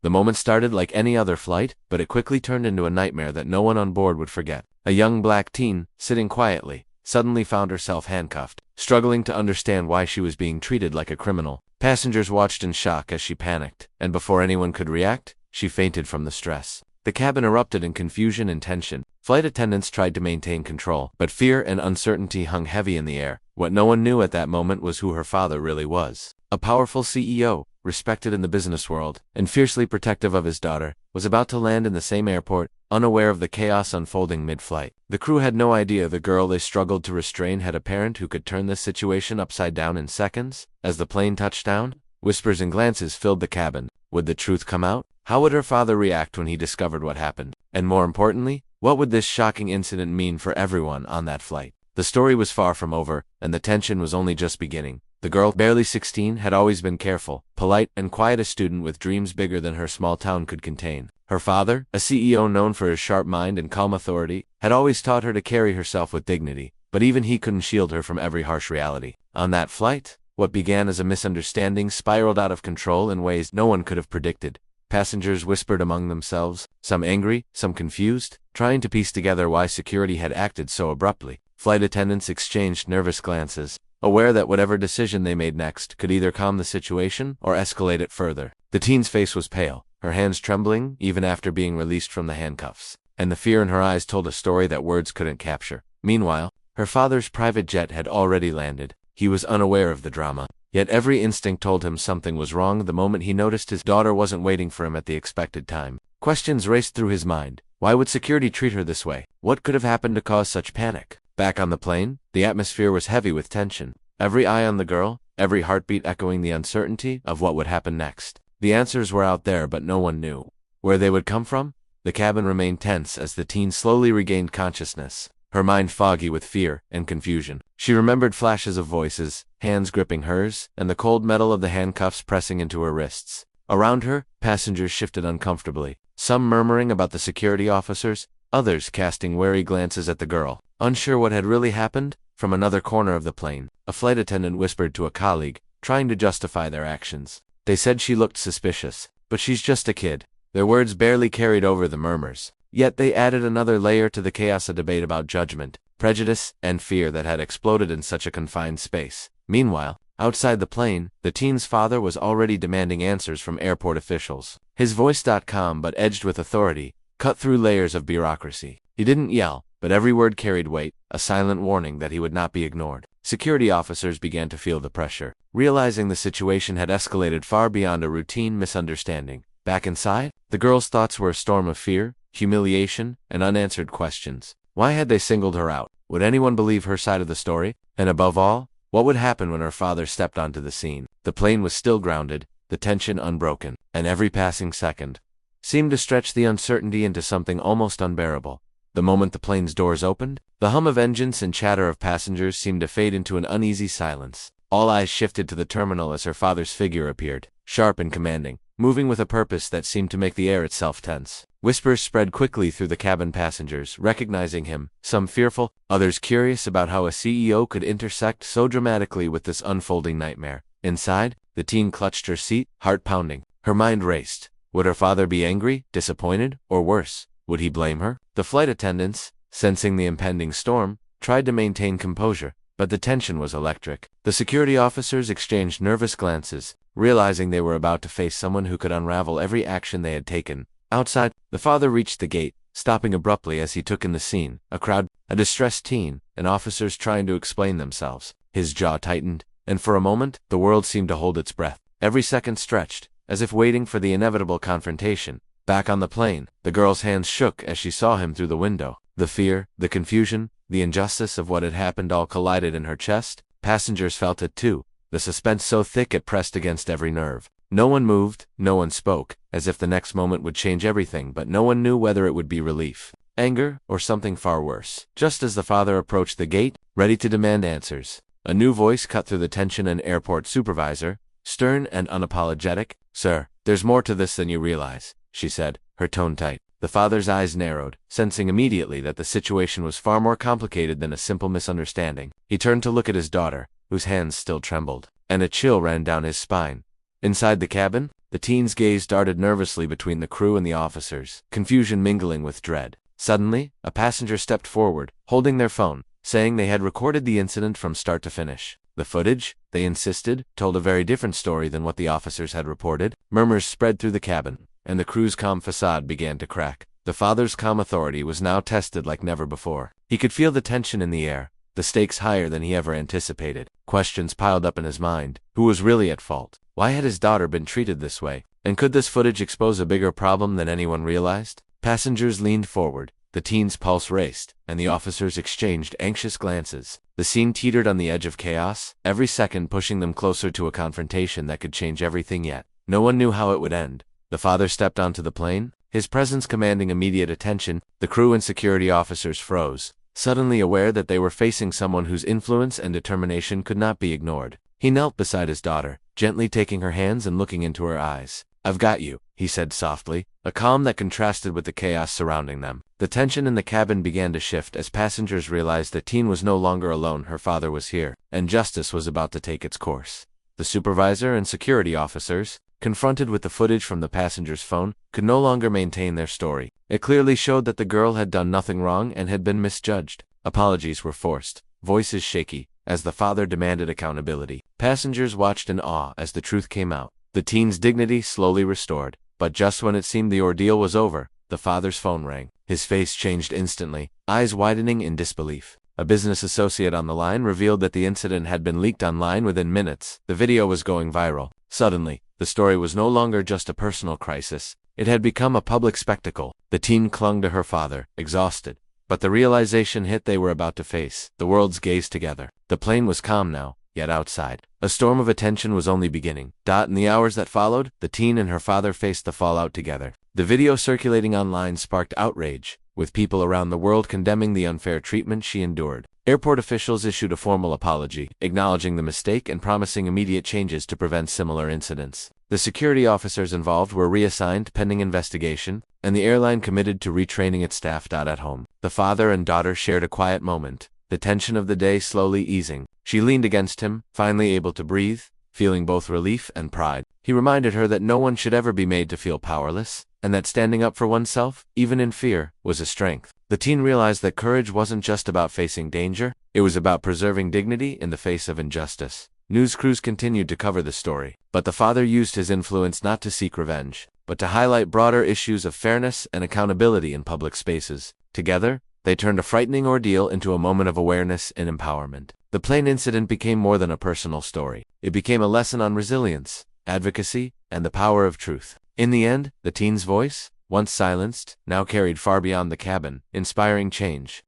The moment started like any other flight, but it quickly turned into a nightmare that no one on board would forget. A young black teen, sitting quietly, suddenly found herself handcuffed, struggling to understand why she was being treated like a criminal. Passengers watched in shock as she panicked, and before anyone could react, she fainted from the stress. The cabin erupted in confusion and tension. Flight attendants tried to maintain control, but fear and uncertainty hung heavy in the air. What no one knew at that moment was who her father really was. A powerful CEO, respected in the business world, and fiercely protective of his daughter, was about to land in the same airport, unaware of the chaos unfolding mid-flight. The crew had no idea the girl they struggled to restrain had a parent who could turn this situation upside down in seconds. As the plane touched down, whispers and glances filled the cabin. Would the truth come out? How would her father react when he discovered what happened? And more importantly, what would this shocking incident mean for everyone on that flight? The story was far from over, and the tension was only just beginning. The girl, barely 16, had always been careful, polite, and quiet, a student with dreams bigger than her small town could contain. Her father, a CEO known for his sharp mind and calm authority, had always taught her to carry herself with dignity, but even he couldn't shield her from every harsh reality. On that flight, what began as a misunderstanding spiraled out of control in ways no one could have predicted. Passengers whispered among themselves, some angry, some confused, trying to piece together why security had acted so abruptly. Flight attendants exchanged nervous glances, aware that whatever decision they made next could either calm the situation or escalate it further. The teen's face was pale, her hands trembling even after being released from the handcuffs, and the fear in her eyes told a story that words couldn't capture. Meanwhile, her father's private jet had already landed. He was unaware of the drama, yet every instinct told him something was wrong the moment he noticed his daughter wasn't waiting for him at the expected time. Questions raced through his mind. Why would security treat her this way? What could have happened to cause such panic? Back on the plane, the atmosphere was heavy with tension. Every eye on the girl, every heartbeat echoing the uncertainty of what would happen next. The answers were out there, but no one knew where they would come from. The cabin remained tense as the teen slowly regained consciousness, her mind foggy with fear and confusion. She remembered flashes of voices, hands gripping hers, and the cold metal of the handcuffs pressing into her wrists. Around her, passengers shifted uncomfortably, some murmuring about the security officers, others casting wary glances at the girl. Unsure what had really happened, from another corner of the plane, a flight attendant whispered to a colleague, trying to justify their actions. They said she looked suspicious, but she's just a kid. Their words barely carried over the murmurs. Yet they added another layer to the chaos, a debate about judgment, prejudice, and fear that had exploded in such a confined space. Meanwhile, outside the plane, the teen's father was already demanding answers from airport officials. His voice, calm but edged with authority, cut through layers of bureaucracy. He didn't yell, but every word carried weight, a silent warning that he would not be ignored. Security officers began to feel the pressure, realizing the situation had escalated far beyond a routine misunderstanding. Back inside, the girl's thoughts were a storm of fear, humiliation, and unanswered questions. Why had they singled her out? Would anyone believe her side of the story? And above all, what would happen when her father stepped onto the scene? The plane was still grounded, the tension unbroken, and every passing second seemed to stretch the uncertainty into something almost unbearable. The moment the plane's doors opened, the hum of engines and chatter of passengers seemed to fade into an uneasy silence. All eyes shifted to the terminal as her father's figure appeared, sharp and commanding, moving with a purpose that seemed to make the air itself tense. Whispers spread quickly through the cabin, passengers recognizing him, some fearful, others curious about how a CEO could intersect so dramatically with this unfolding nightmare. Inside, the teen clutched her seat, heart pounding. Her mind raced. Would her father be angry, disappointed, or worse? Would he blame her? The flight attendants, sensing the impending storm, tried to maintain composure, but the tension was electric. The security officers exchanged nervous glances, realizing they were about to face someone who could unravel every action they had taken. Outside, the father reached the gate, stopping abruptly as he took in the scene. A crowd, a distressed teen, and officers trying to explain themselves. His jaw tightened, and for a moment, the world seemed to hold its breath. Every second stretched, as if waiting for the inevitable confrontation. Back on the plane, the girl's hands shook as she saw him through the window. The fear, the confusion, the injustice of what had happened all collided in her chest. Passengers felt it too, the suspense so thick it pressed against every nerve. No one moved, no one spoke, as if the next moment would change everything, but no one knew whether it would be relief, anger, or something far worse. Just as the father approached the gate, ready to demand answers, a new voice cut through the tension. An airport supervisor, stern and unapologetic. "Sir, there's more to this than you realize," she said, her tone tight. The father's eyes narrowed, sensing immediately that the situation was far more complicated than a simple misunderstanding. He turned to look at his daughter, whose hands still trembled, and a chill ran down his spine. Inside the cabin, The teen's gaze darted nervously between the crew and the officers, confusion mingling with dread. Suddenly, a passenger stepped forward, holding their phone, saying they had recorded the incident from start to finish. The footage, they insisted, told a very different story than what the officers had reported. Murmurs spread through the cabin, and the crew's calm facade began to crack. The father's calm authority was now tested like never before. He could feel the tension in the air, the stakes higher than he ever anticipated. Questions piled up in his mind. Who was really at fault? Why had his daughter been treated this way? And could this footage expose a bigger problem than anyone realized? Passengers leaned forward, the teen's pulse raced, and the officers exchanged anxious glances. The scene teetered on the edge of chaos, every second pushing them closer to a confrontation that could change everything yet. No one knew how it would end. The father stepped onto the plane, his presence commanding immediate attention. The crew and security officers froze, suddenly aware that they were facing someone whose influence and determination could not be ignored. He knelt beside his daughter, gently taking her hands and looking into her eyes. "I've got you," he said softly, a calm that contrasted with the chaos surrounding them. The tension in the cabin began to shift as passengers realized that teen was no longer alone. Her father was here, and justice was about to take its course. The supervisor and security officers, confronted with the footage from the passenger's phone, could no longer maintain their story. It clearly showed that the girl had done nothing wrong and had been misjudged. Apologies were forced, voices shaky, as the father demanded accountability. Passengers watched in awe as the truth came out. The teen's dignity slowly restored, but just when it seemed the ordeal was over, the father's phone rang. His face changed instantly, eyes widening in disbelief. A business associate on the line revealed that the incident had been leaked online within minutes. The video was going viral. Suddenly, the story was no longer just a personal crisis. It had become a public spectacle. The teen clung to her father, exhausted. But the realization hit they were about to face. The worlds gazed together. The plane was calm now, yet outside, a storm of attention was only beginning. In the hours that followed, the teen and her father faced the fallout together. The video circulating online sparked outrage, with people around the world condemning the unfair treatment she endured. Airport officials issued a formal apology, acknowledging the mistake and promising immediate changes to prevent similar incidents. The security officers involved were reassigned pending investigation, and the airline committed to retraining its staff. At home, the father and daughter shared a quiet moment, the tension of the day slowly easing. She leaned against him, finally able to breathe, feeling both relief and pride. He reminded her that no one should ever be made to feel powerless, and that standing up for oneself, even in fear, was a strength. The teen realized that courage wasn't just about facing danger, it was about preserving dignity in the face of injustice. News crews continued to cover the story, but the father used his influence not to seek revenge, but to highlight broader issues of fairness and accountability in public spaces. Together, they turned a frightening ordeal into a moment of awareness and empowerment. The plane incident became more than a personal story. It became a lesson on resilience, advocacy, and the power of truth. In the end, the teen's voice, once silenced, now carried far beyond the cabin, inspiring change.